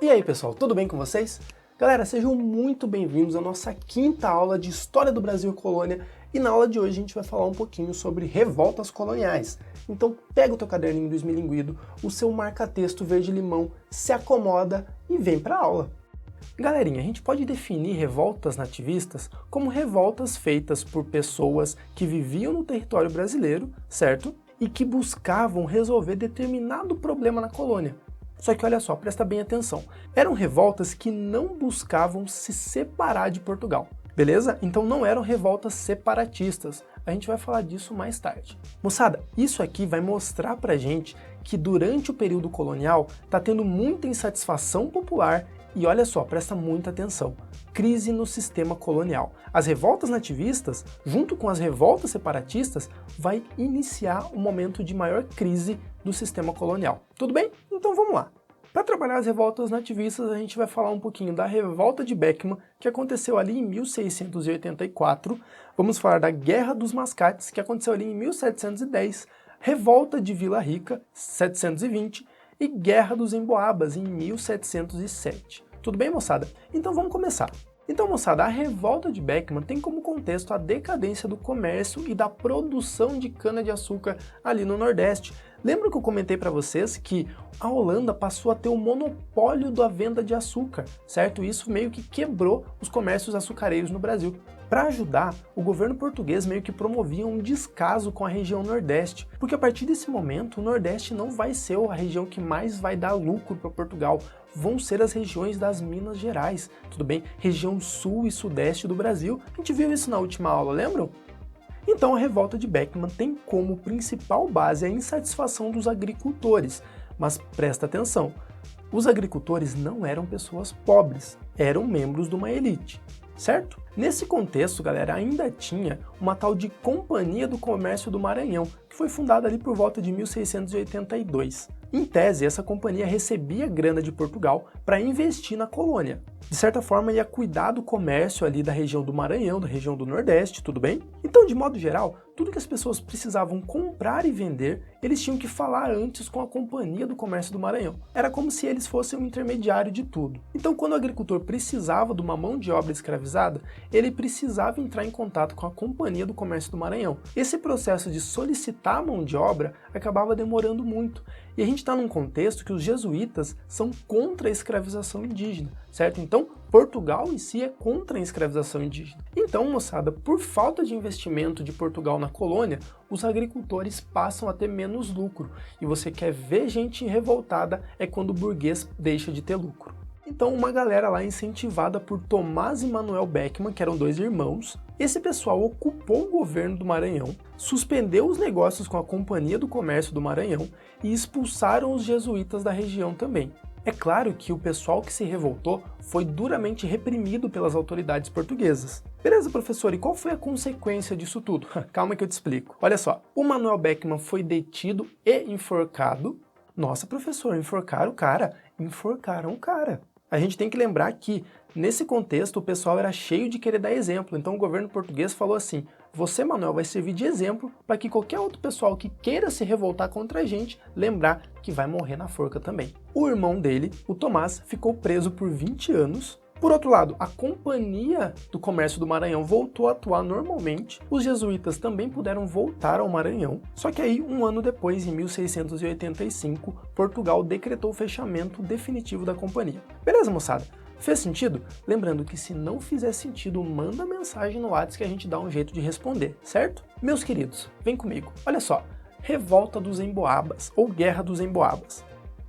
E aí pessoal, tudo bem com vocês? Galera, sejam muito bem-vindos à nossa quinta aula de História do Brasil e Colônia, e na aula de hoje a gente vai falar um pouquinho sobre revoltas coloniais. Então pega o teu caderninho do esmilinguido, o seu marca-texto verde-limão, se acomoda e vem pra aula. Galerinha, a gente pode definir revoltas nativistas como revoltas feitas por pessoas que viviam no território brasileiro, certo? E que buscavam resolver determinado problema na colônia. Só que olha só, presta bem atenção, eram revoltas que não buscavam se separar de Portugal, beleza? Então não eram revoltas separatistas, a gente vai falar disso mais tarde. Moçada, isso aqui vai mostrar pra gente que durante o período colonial tá tendo muita insatisfação popular e olha só, presta muita atenção, crise no sistema colonial. As revoltas nativistas, junto com as revoltas separatistas, vai iniciar um momento de maior crise do sistema colonial. Tudo bem? Então vamos lá. Para trabalhar as revoltas nativistas, a gente vai falar um pouquinho da revolta de Beckman, que aconteceu ali em 1684. Vamos falar da Guerra dos Mascates, que aconteceu ali em 1710. Revolta de Vila Rica, 720. E Guerra dos Emboabas, em 1707. Tudo bem, moçada? Então vamos começar. Então, moçada, a revolta de Beckman tem como contexto a decadência do comércio e da produção de cana-de-açúcar ali no Nordeste. Lembra que eu comentei para vocês que a Holanda passou a ter o monopólio da venda de açúcar, certo? Isso meio que quebrou os comércios açucareiros no Brasil. Para ajudar, o governo português meio que promovia um descaso com a região Nordeste, porque a partir desse momento o Nordeste não vai ser a região que mais vai dar lucro para Portugal, vão ser as regiões das Minas Gerais, tudo bem? Região sul e sudeste do Brasil, a gente viu isso na última aula, lembram? Então a revolta de Beckman tem como principal base a insatisfação dos agricultores, mas presta atenção, os agricultores não eram pessoas pobres, eram membros de uma elite, certo? Nesse contexto, galera, ainda tinha uma tal de Companhia do Comércio do Maranhão, que foi fundada ali por volta de 1682. Em tese, essa companhia recebia grana de Portugal para investir na colônia. De certa forma, ia cuidar do comércio ali da região do Maranhão, da região do Nordeste, tudo bem? Então, de modo geral, tudo que as pessoas precisavam comprar e vender, eles tinham que falar antes com a Companhia do Comércio do Maranhão. Era como se eles fossem um intermediário de tudo. Então, quando o agricultor precisava de uma mão de obra escravizada, ele precisava entrar em contato com a Companhia do Comércio do Maranhão. Esse processo de solicitar a mão de obra acabava demorando muito. E a gente está num contexto que os jesuítas são contra a escravização indígena, certo? Então, Portugal em si é contra a escravização indígena. Então, moçada, por falta de investimento de Portugal na colônia, os agricultores passam a ter menos lucro. E você quer ver gente revoltada é quando o burguês deixa de ter lucro. Então, uma galera lá incentivada por Tomás e Manuel Beckman, que eram dois irmãos, esse pessoal ocupou o governo do Maranhão, suspendeu os negócios com a Companhia do Comércio do Maranhão e expulsaram os jesuítas da região também. É claro que o pessoal que se revoltou foi duramente reprimido pelas autoridades portuguesas. Beleza, professor, e qual foi a consequência disso tudo? Calma que eu te explico. Olha só, o Manuel Beckman foi detido e enforcado. Nossa, professor, enforcaram o cara? Enforcaram o cara. A gente tem que lembrar que, nesse contexto, o pessoal era cheio de querer dar exemplo, então o governo português falou assim, você, Manuel, vai servir de exemplo para que qualquer outro pessoal que queira se revoltar contra a gente, lembrar que vai morrer na forca também. O irmão dele, o Tomás, ficou preso por 20 anos. Por outro lado, a Companhia do Comércio do Maranhão voltou a atuar normalmente, os jesuítas também puderam voltar ao Maranhão, só que aí, um ano depois, em 1685, Portugal decretou o fechamento definitivo da companhia. Beleza, moçada? Fez sentido? Lembrando que se não fizer sentido, manda mensagem no WhatsApp que a gente dá um jeito de responder, certo? Meus queridos, vem comigo. Olha só, Revolta dos Emboabas, ou Guerra dos Emboabas.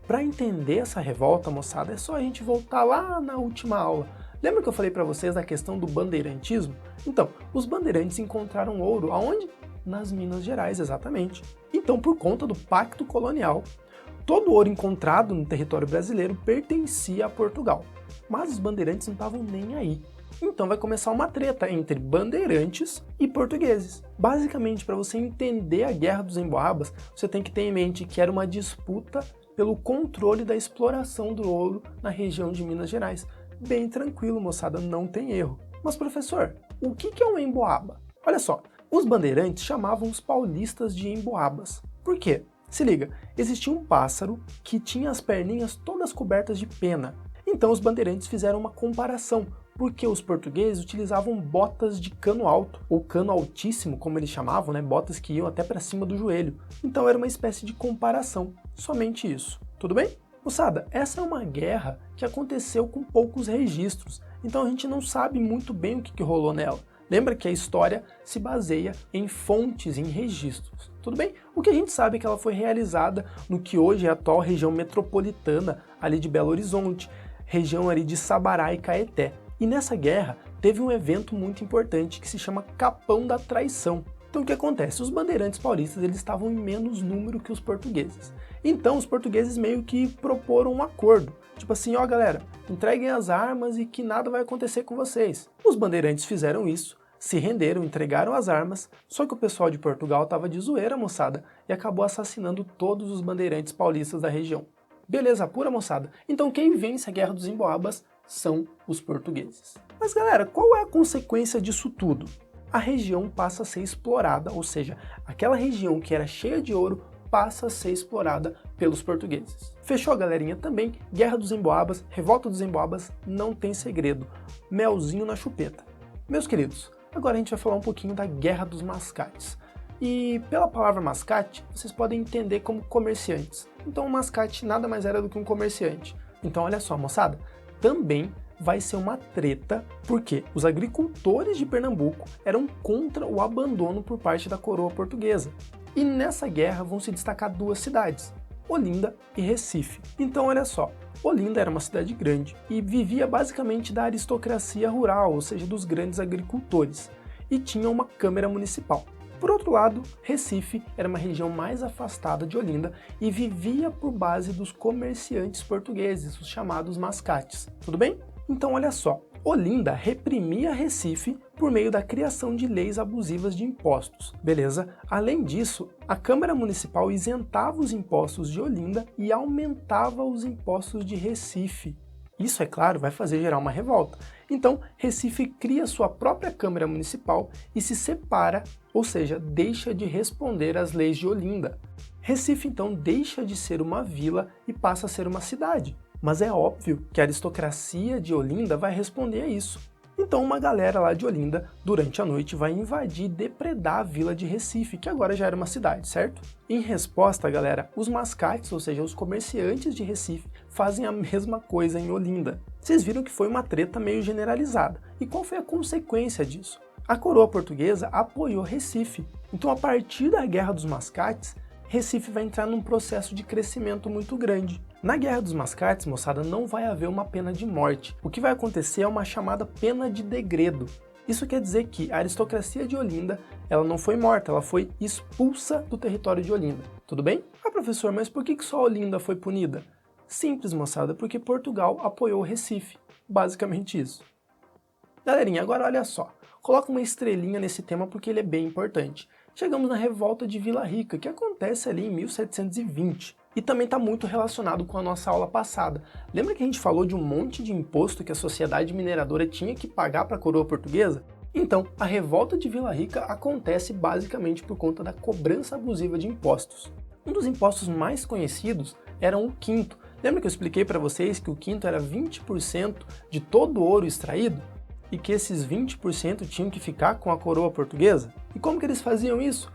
Para entender essa revolta, moçada, é só a gente voltar lá na última aula. Lembra que eu falei para vocês da questão do bandeirantismo? Então, os bandeirantes encontraram ouro aonde? Nas Minas Gerais, exatamente. Então, por conta do Pacto Colonial, todo o ouro encontrado no território brasileiro pertencia a Portugal. Mas os bandeirantes não estavam nem aí. Então vai começar uma treta entre bandeirantes e portugueses. Basicamente, para você entender a Guerra dos Emboabas, você tem que ter em mente que era uma disputa pelo controle da exploração do ouro na região de Minas Gerais. Bem tranquilo, moçada, não tem erro. Mas, professor, o que é um emboaba? Olha só, os bandeirantes chamavam os paulistas de emboabas. Por quê? Se liga, existia um pássaro que tinha as perninhas todas cobertas de pena. Então os bandeirantes fizeram uma comparação, porque os portugueses utilizavam botas de cano alto, ou cano altíssimo, como eles chamavam, né? Botas que iam até para cima do joelho. Então era uma espécie de comparação, somente isso. Tudo bem? Moçada, essa é uma guerra que aconteceu com poucos registros, então a gente não sabe muito bem o que rolou nela. Lembra que a história se baseia em fontes, em registros. Tudo bem? O que a gente sabe é que ela foi realizada no que hoje é a atual região metropolitana ali de Belo Horizonte, região ali de Sabará e Caeté. E nessa guerra teve um evento muito importante que se chama Capão da Traição. Então o que acontece? Os bandeirantes paulistas eles estavam em menos número que os portugueses. Então os portugueses meio que proporam um acordo. Tipo assim, ó galera, entreguem as armas e que nada vai acontecer com vocês. Os bandeirantes fizeram isso, se renderam, entregaram as armas, só que o pessoal de Portugal estava de zoeira, moçada, e acabou assassinando todos os bandeirantes paulistas da região. Beleza pura, moçada? Então quem vence a Guerra dos Emboabas são os portugueses. Mas galera, qual é a consequência disso tudo? A região passa a ser explorada, ou seja, aquela região que era cheia de ouro passa a ser explorada pelos portugueses. Fechou, galerinha? Também, Guerra dos Emboabas, Revolta dos Emboabas, não tem segredo. Melzinho na chupeta. Meus queridos, agora a gente vai falar um pouquinho da Guerra dos Mascates. E pela palavra mascate, vocês podem entender como comerciantes. Então o mascate nada mais era do que um comerciante. Então olha só, moçada, também vai ser uma treta, porque os agricultores de Pernambuco eram contra o abandono por parte da coroa portuguesa. E nessa guerra vão se destacar duas cidades, Olinda e Recife. Então olha só, Olinda era uma cidade grande e vivia basicamente da aristocracia rural, ou seja, dos grandes agricultores, e tinha uma câmara municipal. Por outro lado, Recife era uma região mais afastada de Olinda e vivia por base dos comerciantes portugueses, os chamados mascates. Tudo bem? Então olha só, Olinda reprimia Recife por meio da criação de leis abusivas de impostos, beleza? Além disso, a Câmara Municipal isentava os impostos de Olinda e aumentava os impostos de Recife. Isso, é claro, vai fazer gerar uma revolta. Então, Recife cria sua própria Câmara Municipal e se separa, ou seja, deixa de responder às leis de Olinda. Recife, então, deixa de ser uma vila e passa a ser uma cidade. Mas é óbvio que a aristocracia de Olinda vai responder a isso. Então uma galera lá de Olinda, durante a noite, vai invadir e depredar a vila de Recife, que agora já era uma cidade, certo? Em resposta, galera, os mascates, ou seja, os comerciantes de Recife, fazem a mesma coisa em Olinda. Vocês viram que foi uma treta meio generalizada. E qual foi a consequência disso? A coroa portuguesa apoiou Recife. Então, a partir da Guerra dos Mascates, Recife vai entrar num processo de crescimento muito grande. Na Guerra dos Mascates, moçada, não vai haver uma pena de morte. O que vai acontecer é uma chamada pena de degredo. Isso quer dizer que a aristocracia de Olinda, ela não foi morta, ela foi expulsa do território de Olinda. Tudo bem? Ah, professor, mas por que só Olinda foi punida? Simples, moçada, porque Portugal apoiou Recife. Basicamente isso. Galerinha, agora olha só. Coloca uma estrelinha nesse tema porque ele é bem importante. Chegamos na Revolta de Vila Rica, que acontece ali em 1720. E também está muito relacionado com a nossa aula passada. Lembra que a gente falou de um monte de imposto que a sociedade mineradora tinha que pagar para a coroa portuguesa? Então, a Revolta de Vila Rica acontece basicamente por conta da cobrança abusiva de impostos. Um dos impostos mais conhecidos era o quinto. Lembra que eu expliquei para vocês que o quinto era 20% de todo o ouro extraído? E que esses 20% tinham que ficar com a coroa portuguesa? E como que eles faziam isso?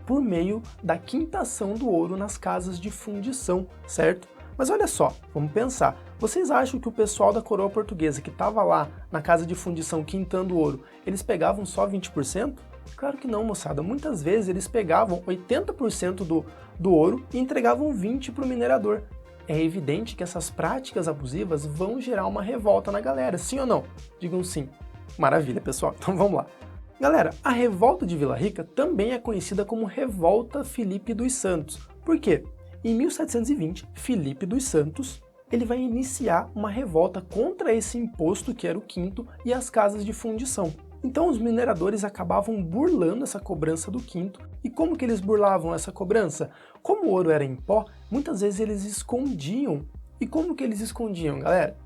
Por meio da quintação do ouro nas casas de fundição, certo? Mas olha só, vamos pensar. Vocês acham que o pessoal da coroa portuguesa que estava lá na casa de fundição quintando ouro, eles pegavam só 20%? Claro que não, moçada. Muitas vezes eles pegavam 80% do ouro e entregavam 20% para o minerador. É evidente que essas práticas abusivas vão gerar uma revolta na galera, sim ou não? Digam sim. Maravilha, pessoal. Então vamos lá. Galera, a Revolta de Vila Rica também é conhecida como Revolta Filipe dos Santos. Por quê? Em 1720, Filipe dos Santos ele vai iniciar uma revolta contra esse imposto que era o quinto e as casas de fundição. Então os mineradores acabavam burlando essa cobrança do quinto. E como que eles burlavam essa cobrança? Como o ouro era em pó, muitas vezes eles escondiam. E como que eles escondiam, galera?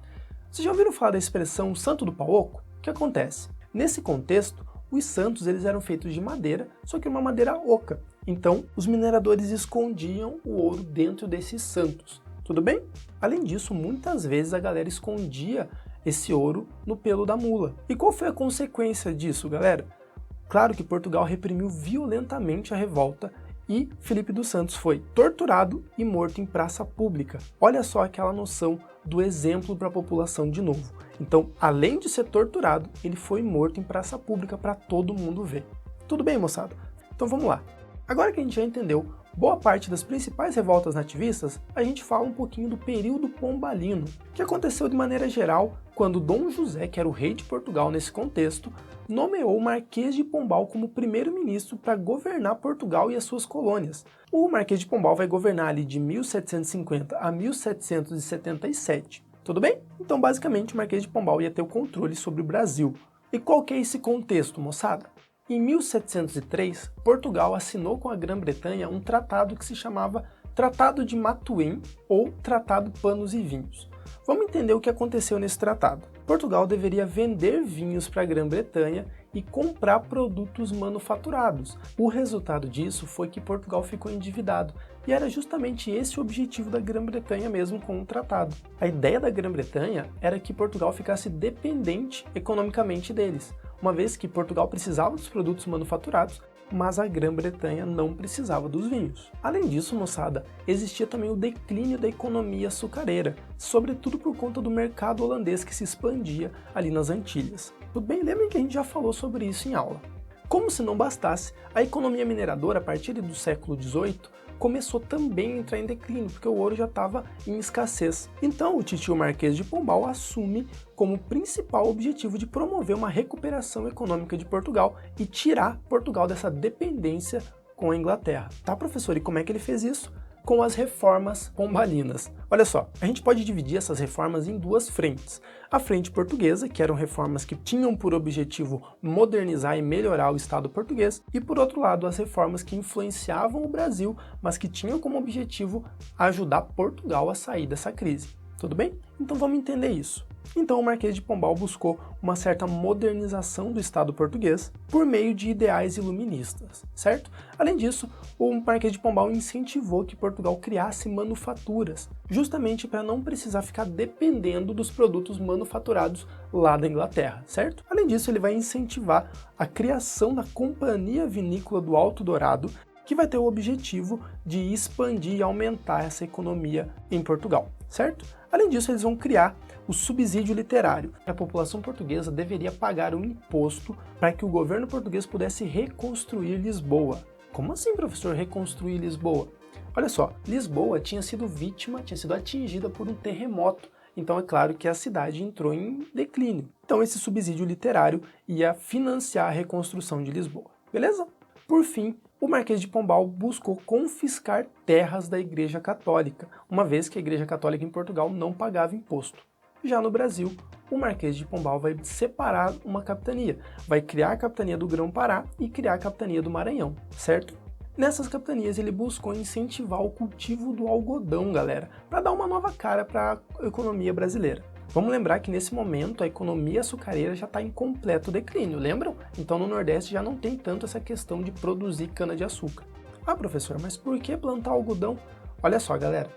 Vocês já ouviram falar da expressão santo do pau oco? O que acontece? Nesse contexto, os santos eles eram feitos de madeira, só que uma madeira oca. Então, os mineradores escondiam o ouro dentro desses santos, tudo bem? Além disso, muitas vezes a galera escondia esse ouro no pelo da mula. E qual foi a consequência disso, galera? Claro que Portugal reprimiu violentamente a revolta e Filipe dos Santos foi torturado e morto em praça pública. Olha só aquela noção do exemplo para a população de novo. Então, além de ser torturado, ele foi morto em praça pública para todo mundo ver. Tudo bem, moçada? Então vamos lá. Agora que a gente já entendeu boa parte das principais revoltas nativistas, a gente fala um pouquinho do período pombalino, que aconteceu de maneira geral quando Dom José, que era o rei de Portugal nesse contexto, nomeou o Marquês de Pombal como primeiro-ministro para governar Portugal e as suas colônias. O Marquês de Pombal vai governar ali de 1750 a 1777. Tudo bem? Então, basicamente, o Marquês de Pombal ia ter o controle sobre o Brasil. E qual que é esse contexto, moçada? Em 1703, Portugal assinou com a Grã-Bretanha um tratado que se chamava Tratado de Matuém ou Tratado Panos e Vinhos. Vamos entender o que aconteceu nesse tratado. Portugal deveria vender vinhos para a Grã-Bretanha e comprar produtos manufaturados. O resultado disso foi que Portugal ficou endividado, e era justamente esse o objetivo da Grã-Bretanha mesmo com o tratado. A ideia da Grã-Bretanha era que Portugal ficasse dependente economicamente deles, uma vez que Portugal precisava dos produtos manufaturados, mas a Grã-Bretanha não precisava dos vinhos. Além disso, moçada, existia também o declínio da economia açucareira, sobretudo por conta do mercado holandês que se expandia ali nas Antilhas. Tudo bem? Lembrem que a gente já falou sobre isso em aula. Como se não bastasse, a economia mineradora, a partir do século XVIII, começou também a entrar em declínio, porque o ouro já estava em escassez. Então o titio Marquês de Pombal assume como principal objetivo de promover uma recuperação econômica de Portugal e tirar Portugal dessa dependência com a Inglaterra. Tá, professor? E como é que ele fez isso? Com as reformas pombalinas. Olha só, a gente pode dividir essas reformas em duas frentes. A frente portuguesa, que eram reformas que tinham por objetivo modernizar e melhorar o Estado português, e por outro lado, as reformas que influenciavam o Brasil, mas que tinham como objetivo ajudar Portugal a sair dessa crise. Tudo bem? Então vamos entender isso. Então o Marquês de Pombal buscou uma certa modernização do Estado português por meio de ideais iluministas, certo? Além disso, o Marquês de Pombal incentivou que Portugal criasse manufaturas, justamente para não precisar ficar dependendo dos produtos manufaturados lá da Inglaterra, certo? Além disso, ele vai incentivar a criação da Companhia Vinícola do Alto Dourado, que vai ter o objetivo de expandir e aumentar essa economia em Portugal, certo? Além disso, eles vão criar o subsídio literário. A população portuguesa deveria pagar um imposto para que o governo português pudesse reconstruir Lisboa. Como assim, professor, reconstruir Lisboa? Olha só, Lisboa tinha sido atingida por um terremoto. Então é claro que a cidade entrou em declínio. Então esse subsídio literário ia financiar a reconstrução de Lisboa. Beleza? Por fim, o Marquês de Pombal buscou confiscar terras da Igreja Católica, uma vez que a Igreja Católica em Portugal não pagava imposto. Já no Brasil, o Marquês de Pombal vai separar uma capitania, vai criar a capitania do Grão-Pará e criar a capitania do Maranhão, certo? Nessas capitanias ele buscou incentivar o cultivo do algodão, galera, para dar uma nova cara para a economia brasileira. Vamos lembrar que nesse momento a economia açucareira já está em completo declínio, lembram? Então no Nordeste já não tem tanto essa questão de produzir cana-de-açúcar. Ah, professor, mas por que plantar algodão? Olha só, galera,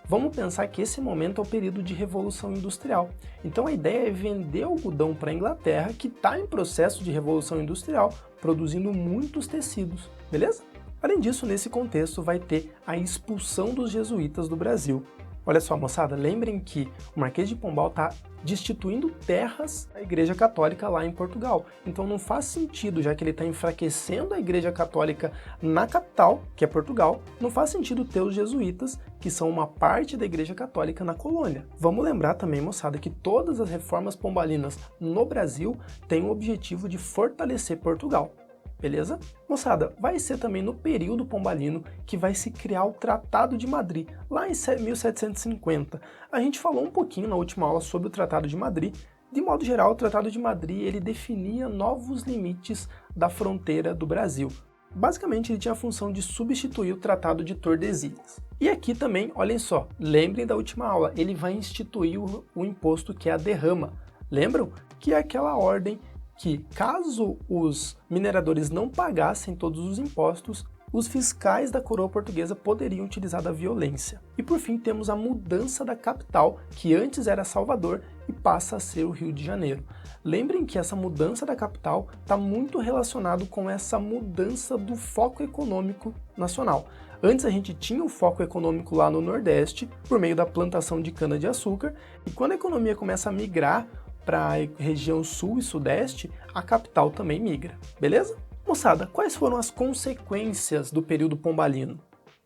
vamos pensar que esse momento é o período de Revolução Industrial. Então a ideia é vender algodão para a Inglaterra, que está em processo de Revolução Industrial, produzindo muitos tecidos, beleza? Além disso, nesse contexto vai ter a expulsão dos jesuítas do Brasil. Olha só, moçada, lembrem que o Marquês de Pombal está destituindo terras da Igreja Católica lá em Portugal. Então não faz sentido, já que ele está enfraquecendo a Igreja Católica na capital, que é Portugal, não faz sentido ter os jesuítas, que são uma parte da Igreja Católica, na colônia. Vamos lembrar também, moçada, que todas as reformas pombalinas no Brasil têm o objetivo de fortalecer Portugal. Beleza? Moçada, vai ser também no período pombalino que vai se criar o Tratado de Madrid, lá em 1750. A gente falou um pouquinho na última aula sobre o Tratado de Madrid. De modo geral, o Tratado de Madrid ele definia novos limites da fronteira do Brasil. Basicamente, ele tinha a função de substituir o Tratado de Tordesilhas. E aqui também, olhem só, lembrem da última aula, ele vai instituir o imposto que é a derrama. Lembram? Que é aquela ordem que, caso os mineradores não pagassem todos os impostos, os fiscais da coroa portuguesa poderiam utilizar da violência. E por fim temos a mudança da capital, que antes era Salvador e passa a ser o Rio de Janeiro. Lembrem que essa mudança da capital está muito relacionado com essa mudança do foco econômico nacional. Antes a gente tinha o foco econômico lá no Nordeste, por meio da plantação de cana-de-açúcar, e quando a economia começa a migrar para a região Sul e Sudeste, a capital também migra, beleza? Moçada, quais foram as consequências do período pombalino?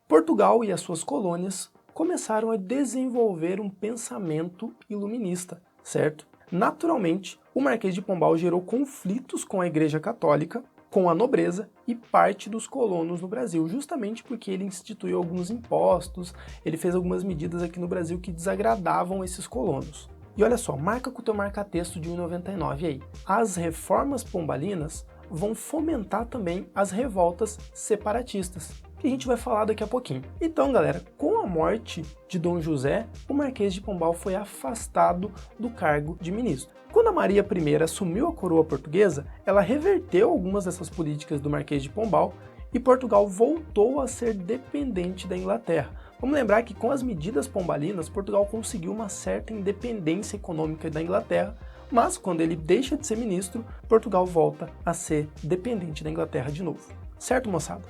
Portugal e as suas colônias começaram a desenvolver um pensamento iluminista, certo? Naturalmente, o Marquês de Pombal gerou conflitos com a Igreja Católica, com a nobreza e parte dos colonos no Brasil, justamente porque ele instituiu alguns impostos, ele fez algumas medidas aqui no Brasil que desagradavam esses colonos. E olha só, marca com o teu marca-texto de 1,99 aí. As reformas pombalinas vão fomentar também as revoltas separatistas, que a gente vai falar daqui a pouquinho. Então, galera, com a morte de Dom José, o Marquês de Pombal foi afastado do cargo de ministro. Quando a Maria I assumiu a coroa portuguesa, ela reverteu algumas dessas políticas do Marquês de Pombal e Portugal voltou a ser dependente da Inglaterra. Vamos lembrar que com as medidas pombalinas, Portugal conseguiu uma certa independência econômica da Inglaterra, mas quando ele deixa de ser ministro, Portugal volta a ser dependente da Inglaterra de novo. Certo, moçada?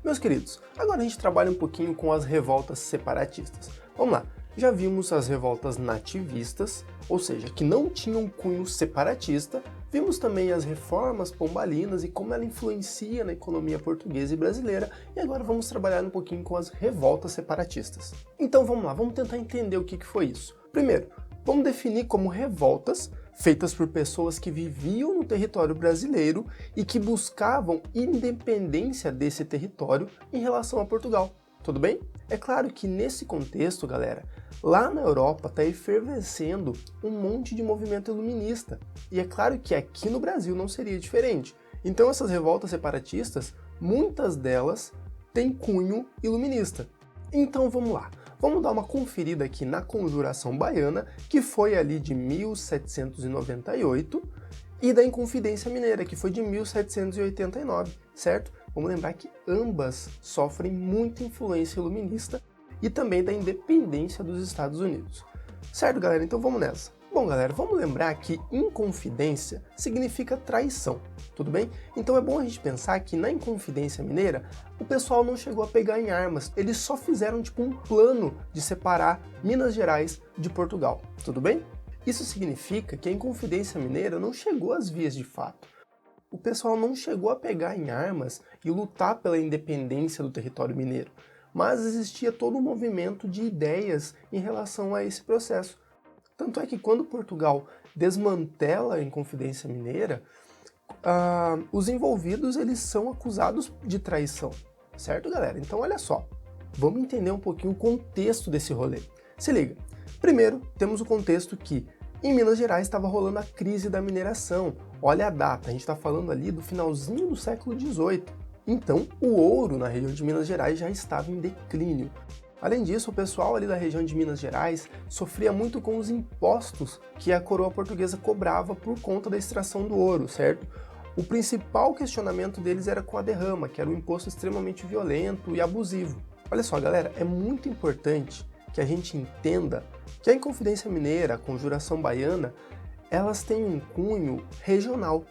Meus queridos, agora a gente trabalha um pouquinho com as revoltas separatistas. Vamos lá, já vimos as revoltas nativistas, ou seja, que não tinham cunho separatista, vimos também as reformas pombalinas e como ela influencia na economia portuguesa e brasileira, e agora vamos trabalhar um pouquinho com as revoltas separatistas. Então vamos lá, vamos tentar entender o que foi isso. Primeiro, vamos definir como revoltas feitas por pessoas que viviam no território brasileiro e que buscavam independência desse território em relação a Portugal. Tudo bem? É claro que nesse contexto, galera, lá na Europa está efervescendo um monte de movimento iluminista. E é claro que aqui no Brasil não seria diferente. Então essas revoltas separatistas, muitas delas têm cunho iluminista. Então vamos lá. Vamos dar uma conferida aqui na Conjuração Baiana, que foi ali de 1798, e da Inconfidência Mineira, que foi de 1789, certo? Vamos lembrar que ambas sofrem muita influência iluminista e também da independência dos Estados Unidos. Certo, galera? Então vamos nessa. Bom, galera, vamos lembrar que Inconfidência significa traição, tudo bem? Então é bom a gente pensar que na Inconfidência Mineira o pessoal não chegou a pegar em armas, eles só fizeram tipo um plano de separar Minas Gerais de Portugal, tudo bem? Isso significa que a Inconfidência Mineira não chegou às vias de fato. O pessoal não chegou a pegar em armas e lutar pela independência do território mineiro, mas existia todo um movimento de ideias em relação a esse processo. Tanto é que quando Portugal desmantela a Inconfidência Mineira, os envolvidos eles são acusados de traição, certo, galera? Então olha só, vamos entender um pouquinho o contexto desse rolê. Se liga, primeiro temos o contexto que em Minas Gerais estava rolando a crise da mineração. Olha a data, a gente está falando ali do finalzinho do século XVIII. Então o ouro na região de Minas Gerais já estava em declínio. Além disso, o pessoal ali da região de Minas Gerais sofria muito com os impostos que a coroa portuguesa cobrava por conta da extração do ouro, certo? O principal questionamento deles era com a derrama, que era um imposto extremamente violento e abusivo. Olha só, galera, é muito importante que a gente entenda que a Inconfidência Mineira, a Conjuração Baiana, elas têm um cunho regional.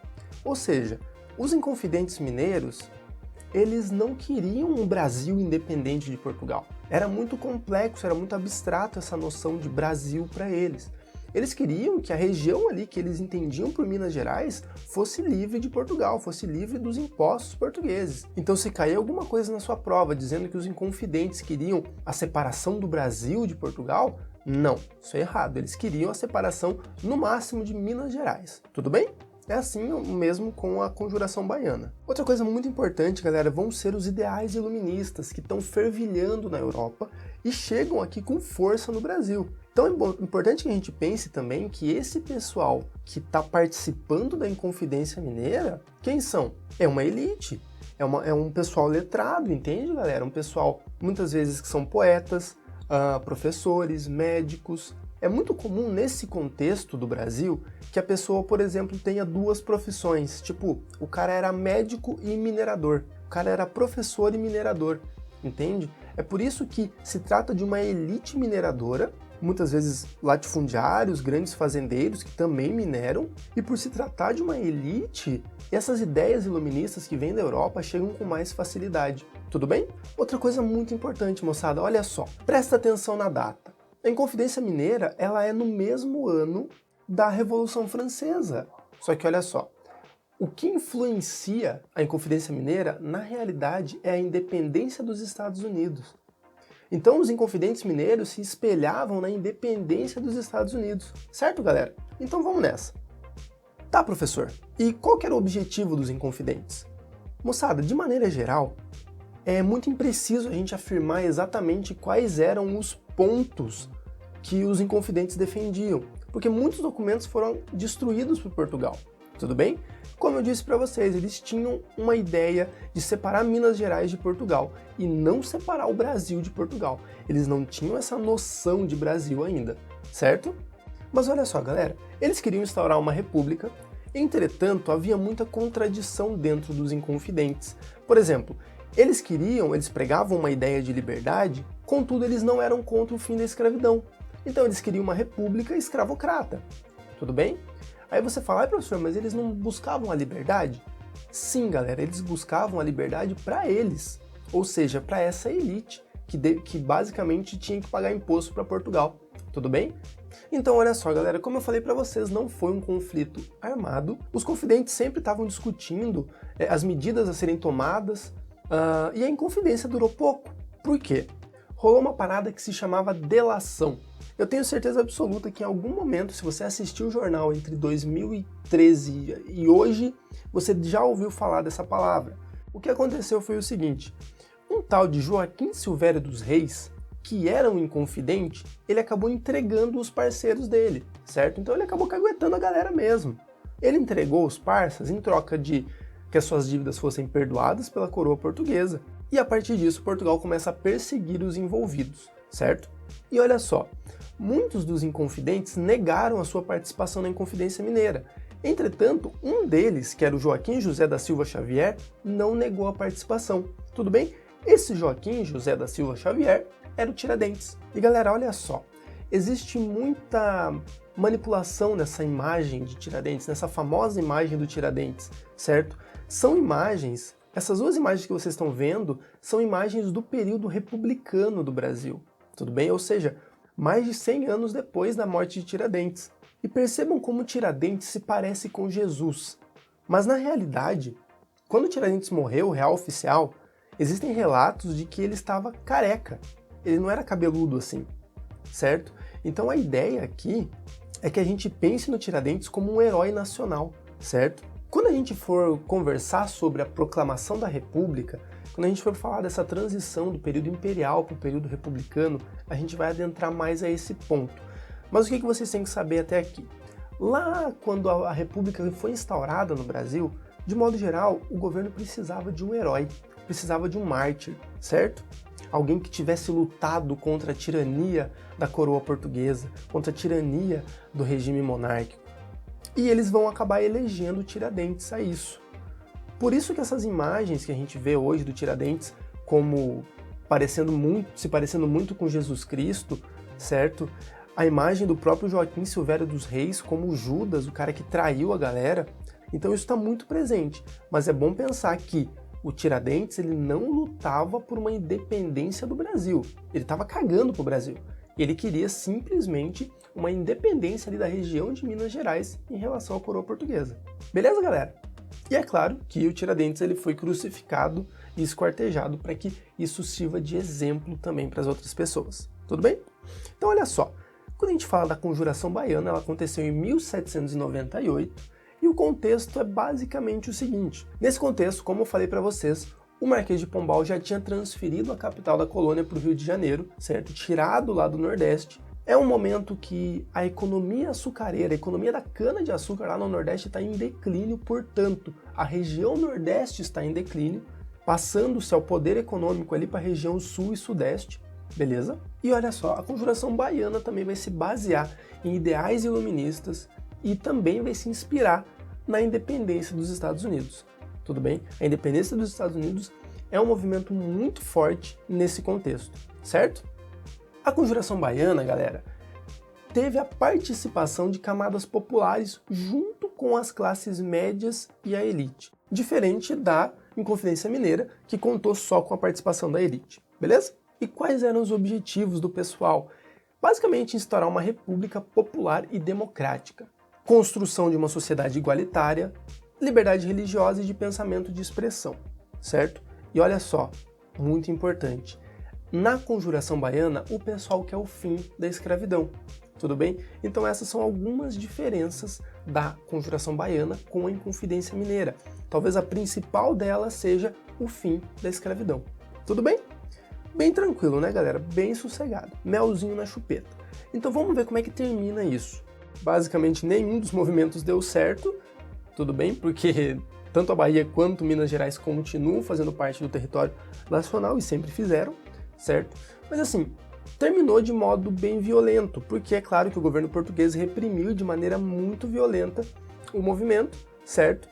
Ou seja, os inconfidentes mineiros, eles não queriam um Brasil independente de Portugal. Era muito complexo, era muito abstrato essa noção de Brasil para eles. Eles queriam que a região ali que eles entendiam por Minas Gerais fosse livre de Portugal, fosse livre dos impostos portugueses. Então se cair alguma coisa na sua prova dizendo que os inconfidentes queriam a separação do Brasil de Portugal, não, isso é errado. Eles queriam a separação no máximo de Minas Gerais. Tudo bem? É assim mesmo com a Conjuração Baiana. Outra coisa muito importante, galera, vão ser os ideais iluministas que estão fervilhando na Europa e chegam aqui com força no Brasil. Então é importante que a gente pense também que esse pessoal que está participando da Inconfidência Mineira, quem são? É uma elite, é um pessoal letrado, entende, galera? Um pessoal, muitas vezes, que são poetas, professores, médicos. É muito comum nesse contexto do Brasil que a pessoa, por exemplo, tenha duas profissões. Tipo, o cara era médico e minerador. O cara era professor e minerador, entende? É por isso que se trata de uma elite mineradora, muitas vezes latifundiários, grandes fazendeiros que também mineram, e por se tratar de uma elite, essas ideias iluministas que vêm da Europa chegam com mais facilidade. Tudo bem? Outra coisa muito importante, moçada, olha só, presta atenção na data. A Inconfidência Mineira, ela é no mesmo ano da Revolução Francesa. Só que olha só, o que influencia a Inconfidência Mineira, na realidade, é a independência dos Estados Unidos. Então os Inconfidentes Mineiros se espelhavam na independência dos Estados Unidos. Certo, galera? Então vamos nessa. Tá, professor, e qual que era o objetivo dos Inconfidentes? Moçada, de maneira geral, é muito impreciso a gente afirmar exatamente quais eram os pontos que os Inconfidentes defendiam, porque muitos documentos foram destruídos por Portugal. Tudo bem? Como eu disse para vocês, eles tinham uma ideia de separar Minas Gerais de Portugal e não separar o Brasil de Portugal. Eles não tinham essa noção de Brasil ainda, certo? Mas olha só, galera, eles queriam instaurar uma república, entretanto, havia muita contradição dentro dos Inconfidentes. Por exemplo, eles pregavam uma ideia de liberdade, contudo eles não eram contra o fim da escravidão. Então eles queriam uma república escravocrata. Tudo bem? Aí você fala, professor, mas eles não buscavam a liberdade? Sim, galera, eles buscavam a liberdade para eles, ou seja, para essa elite, que basicamente tinha que pagar imposto para Portugal. Tudo bem? Então, olha só, galera, como eu falei para vocês, não foi um conflito armado. Os confidentes sempre estavam discutindo as medidas a serem tomadas, e a Inconfidência durou pouco. Por quê? Rolou uma parada que se chamava delação. Eu tenho certeza absoluta que em algum momento, se você assistiu o jornal entre 2013 e hoje, você já ouviu falar dessa palavra. O que aconteceu foi o seguinte, um tal de Joaquim Silvério dos Reis, que era um inconfidente, ele acabou entregando os parceiros dele, certo? Então ele acabou caguetando a galera mesmo. Ele entregou os parças em troca de que as suas dívidas fossem perdoadas pela coroa portuguesa. E a partir disso, Portugal começa a perseguir os envolvidos, certo? E olha só, muitos dos inconfidentes negaram a sua participação na Inconfidência Mineira. Entretanto, um deles, que era o Joaquim José da Silva Xavier, não negou a participação. Tudo bem? Esse Joaquim José da Silva Xavier era o Tiradentes. E galera, olha só, existe muita manipulação nessa imagem de Tiradentes, nessa famosa imagem do Tiradentes, certo? São imagens, essas duas imagens que vocês estão vendo, são imagens do período republicano do Brasil. Tudo bem? Ou seja, mais de 100 anos depois da morte de Tiradentes. E percebam como Tiradentes se parece com Jesus. Mas na realidade, quando Tiradentes morreu, o real oficial, existem relatos de que ele estava careca. Ele não era cabeludo assim, certo? Então a ideia aqui é que a gente pense no Tiradentes como um herói nacional, certo? Quando a gente for conversar sobre a proclamação da República, quando a gente for falar dessa transição do período imperial para o período republicano, a gente vai adentrar mais a esse ponto. Mas o que vocês têm que saber até aqui? Lá, quando a República foi instaurada no Brasil, de modo geral, o governo precisava de um herói, precisava de um mártir, certo? Alguém que tivesse lutado contra a tirania da coroa portuguesa, contra a tirania do regime monárquico. E eles vão acabar elegendo Tiradentes a isso. Por isso que essas imagens que a gente vê hoje do Tiradentes como se parecendo muito com Jesus Cristo, certo? A imagem do próprio Joaquim Silvério dos Reis como Judas, o cara que traiu a galera. Então isso está muito presente. Mas é bom pensar que o Tiradentes ele não lutava por uma independência do Brasil. Ele estava cagando pro Brasil. Ele queria simplesmente uma independência ali da região de Minas Gerais em relação à coroa portuguesa. Beleza, galera? E é claro que o Tiradentes ele foi crucificado e esquartejado para que isso sirva de exemplo também para as outras pessoas. Tudo bem? Então olha só, quando a gente fala da Conjuração Baiana, ela aconteceu em 1798 e o contexto é basicamente o seguinte. Nesse contexto, como eu falei para vocês, o Marquês de Pombal já tinha transferido a capital da colônia para o Rio de Janeiro, certo? Tirado lá do Nordeste. É um momento que a economia açucareira, a economia da cana-de-açúcar lá no Nordeste está em declínio, portanto, a região Nordeste está em declínio, passando-se ao poder econômico ali para a região Sul e Sudeste, beleza? E olha só, a Conjuração Baiana também vai se basear em ideais iluministas e também vai se inspirar na independência dos Estados Unidos. Tudo bem? A independência dos Estados Unidos é um movimento muito forte nesse contexto, certo? A Conjuração Baiana, galera, teve a participação de camadas populares junto com as classes médias e a elite, diferente da Inconfidência Mineira, que contou só com a participação da elite, beleza? E quais eram os objetivos do pessoal? Basicamente, instaurar uma república popular e democrática, construção de uma sociedade igualitária, liberdade religiosa e de pensamento de expressão, certo? E olha só, muito importante, na Conjuração Baiana, o pessoal quer o fim da escravidão, tudo bem? Então essas são algumas diferenças da Conjuração Baiana com a Inconfidência Mineira. Talvez a principal delas seja o fim da escravidão, tudo bem? Bem tranquilo, né, galera? Bem sossegado. Melzinho na chupeta. Então vamos ver como é que termina isso. Basicamente, nenhum dos movimentos deu certo, tudo bem? Porque tanto a Bahia quanto Minas Gerais continuam fazendo parte do território nacional e sempre fizeram, certo? Mas assim, terminou de modo bem violento, porque é claro que o governo português reprimiu de maneira muito violenta o movimento, certo?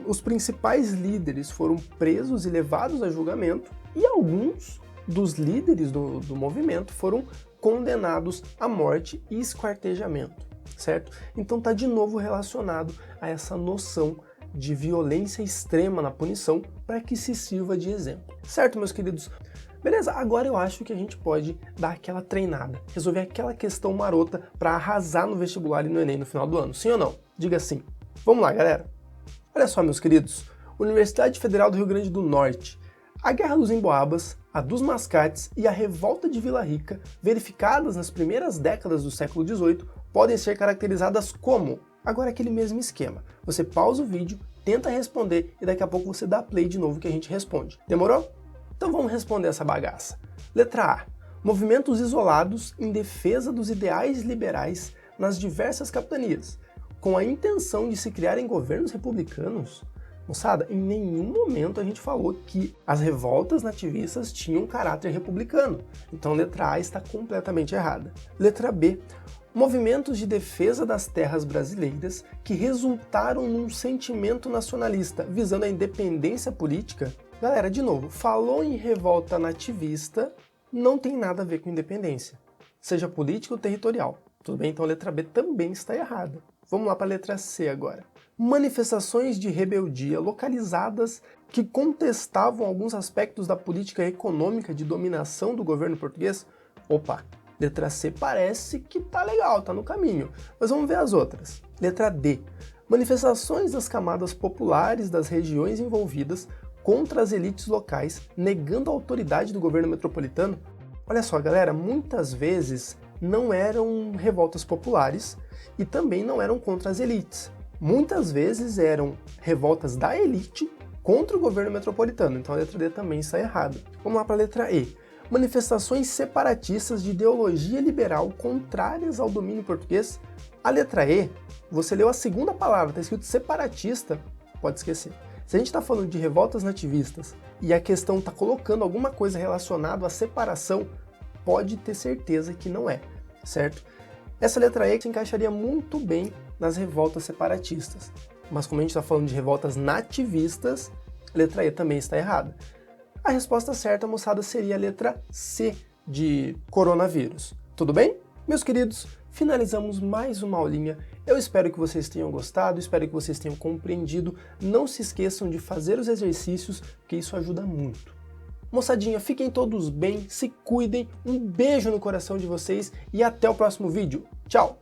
Os principais líderes foram presos e levados a julgamento, e alguns dos líderes do movimento foram condenados à morte e esquartejamento, certo? Então tá de novo relacionado a essa noção de violência extrema na punição para que se sirva de exemplo, certo, meus queridos? Beleza, agora eu acho que a gente pode dar aquela treinada, resolver aquela questão marota para arrasar no vestibular e no Enem no final do ano, sim ou não? Diga sim. Vamos lá, galera. Olha só, meus queridos, Universidade Federal do Rio Grande do Norte. A Guerra dos Emboabas, a dos Mascates e a Revolta de Vila Rica, verificadas nas primeiras décadas do século XVIII, podem ser caracterizadas como? Agora aquele mesmo esquema. Você pausa o vídeo, tenta responder e daqui a pouco você dá play de novo que a gente responde. Demorou? Então vamos responder essa bagaça. Letra A. Movimentos isolados em defesa dos ideais liberais nas diversas capitanias, com a intenção de se criarem governos republicanos. Moçada, em nenhum momento a gente falou que as revoltas nativistas tinham caráter republicano. Então letra A está completamente errada. Letra B. Movimentos de defesa das terras brasileiras que resultaram num sentimento nacionalista visando a independência política. Galera, de novo, falou em revolta nativista, não tem nada a ver com independência, seja política ou territorial. Tudo bem? Então a letra B também está errada. Vamos lá para a letra C agora. Manifestações de rebeldia localizadas que contestavam alguns aspectos da política econômica de dominação do governo português. Opa, letra C parece que tá legal, tá no caminho. Mas vamos ver as outras. Letra D. Manifestações das camadas populares das regiões envolvidas contra as elites locais, negando a autoridade do governo metropolitano. Olha só, galera, muitas vezes não eram revoltas populares e também não eram contra as elites. Muitas vezes eram revoltas da elite contra o governo metropolitano, então a letra D também está errada. Vamos lá para a letra E. Manifestações separatistas de ideologia liberal contrárias ao domínio português. A letra E, você leu a segunda palavra, está escrito separatista, pode esquecer. Se a gente está falando de revoltas nativistas e a questão está colocando alguma coisa relacionada à separação, pode ter certeza que não é, certo? Essa letra E se encaixaria muito bem nas revoltas separatistas, mas como a gente está falando de revoltas nativistas, a letra E também está errada. A resposta certa, moçada, seria a letra C de coronavírus. Tudo bem? Meus queridos, finalizamos mais uma aulinha. Eu espero que vocês tenham gostado, espero que vocês tenham compreendido. Não se esqueçam de fazer os exercícios, porque isso ajuda muito. Moçadinha, fiquem todos bem, se cuidem, um beijo no coração de vocês e até o próximo vídeo. Tchau!